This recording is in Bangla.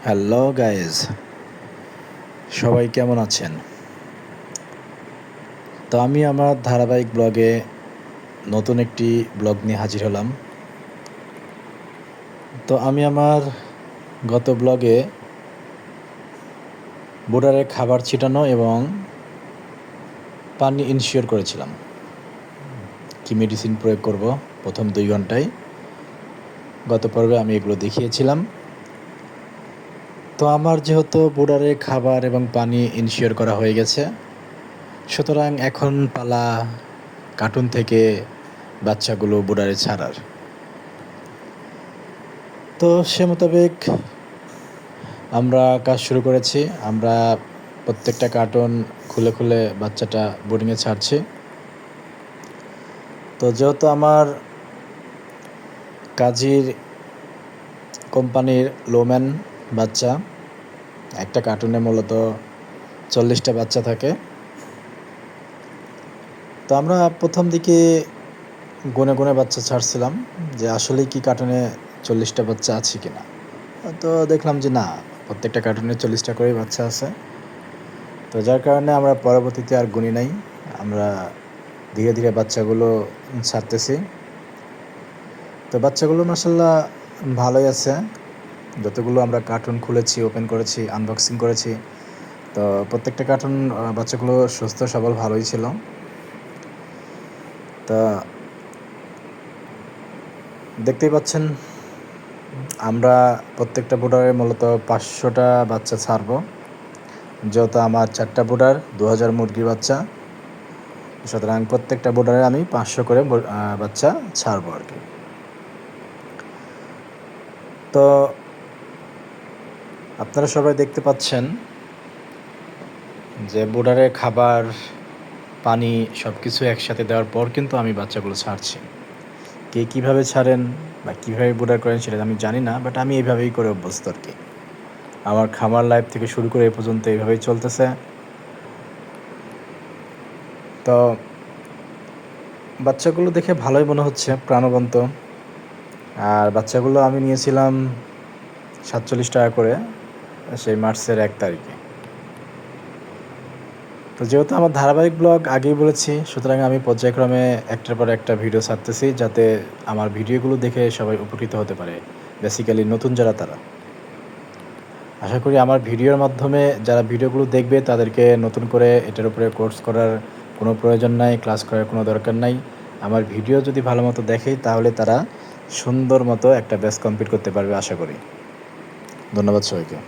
হ্যালো গাইজ, সবাই কেমন আছেন? তো আমি আমার ধারাবাহিক ব্লগে নতুন একটি ব্লগ নিয়ে হাজির হলাম। তো আমি আমার গত ব্লগে বোর্ডারে খাবার ছিটানো এবং পানি ইনশিওর করেছিলাম কি মেডিসিন প্রয়োগ করব প্রথম 2 ঘন্টায়। গত পর্বে আমি এগুলো দেখিয়েছিলাম। তো আমার যেহেতু বোর্ডারে খাবার এবং পানি ইনশিওর করা হয়ে গেছে, সুতরাং এখন পালা কার্টুন থেকে বাচ্চাগুলো বোর্ডারে ছাড়ার। তো সে মোতাবেক আমরা কাজ শুরু করেছি। আমরা প্রত্যেকটা কার্টুন খুলে খুলে বাচ্চাটা বোর্ডিংয়ে ছাড়ছি। তো যেহেতু আমার কাজীর কোম্পানির লোম্যান বাচ্চা, একটা কার্টুনে মূলত 40টা বাচ্চা থাকে। তো আমরা প্রথম দিকে গুনে গুনে বাচ্চা ছাড়ছিলাম যে আসলেই কি কার্টুনে 40টা বাচ্চা আছে কিনা। তো দেখলাম যে না, প্রত্যেকটা কার্টুনে 40টা করেই বাচ্চা আছে। তো যার কারণে আমরা পরবর্তীতে আর গুনি নাই, আমরা ধীরে ধীরে বাচ্চাগুলো ছাড়তেছি। তো বাচ্চাগুলো মাশাআল্লাহ ভালোই আছে। যতগুলো আমরা কার্টুন খুলেছি, ওপেন করেছি, আনবক্সিং করেছি, তো প্রত্যেকটা কার্টুন বাচ্চাগুলো সুস্থ সবল ভালোই ছিল। তা দেখতেই পাচ্ছেন আমরা প্রত্যেকটা বোর্ডারে মূলত 500টা বাচ্চা ছাড়ব। যেহেতু আমার 4টা বোর্ডার, 2000 মুরগির বাচ্চা, সুতরাং প্রত্যেকটা বোর্ডারে আমি 500 করে বাচ্চা ছাড়বো আর কি। তো আপনারা সবাই দেখতে পাচ্ছেন যে বোর্ডারে খাবার, পানি সব কিছু একসাথে দেওয়ার পর কিন্তু আমি বাচ্চাগুলো ছাড়ছি। কে কীভাবে ছাড়েন বা কীভাবে বোর্ডার করেন সেটা আমি জানি না, বাট আমি এইভাবেই করে অভ্যস্ত আর কি। আমার খামার লাইফ থেকে শুরু করে এ পর্যন্ত এইভাবেই চলতেছে। তো বাচ্চাগুলো দেখে ভালোই মনে হচ্ছে, প্রাণবন্ত। আর বাচ্চাগুলো আমি নিয়েছিলাম 47 টাকা করে সেই মার্চের 1 তারিখে। তো যেহেতু আমার ধারাবাহিক ব্লগ আগেই বলেছি, সুতরাং আমি পর্যায়ক্রমে একটার পর একটা ভিডিও ছাড়তেছি যাতে আমার ভিডিওগুলো দেখে সবাই উপকৃত হতে পারে, বেসিক্যালি নতুন যারা তারা। আশা করি আমার ভিডিওর মাধ্যমে যারা ভিডিওগুলো দেখবে তাদেরকে নতুন করে এটার উপরে কোর্স করার কোনো প্রয়োজন নাই, ক্লাস করার কোনো দরকার নাই। আমার ভিডিও যদি ভালো মতো দেখে তাহলে তারা সুন্দর মতো একটা ব্যাচ কমপ্লিট করতে পারবে আশা করি। ধন্যবাদ সবাইকে।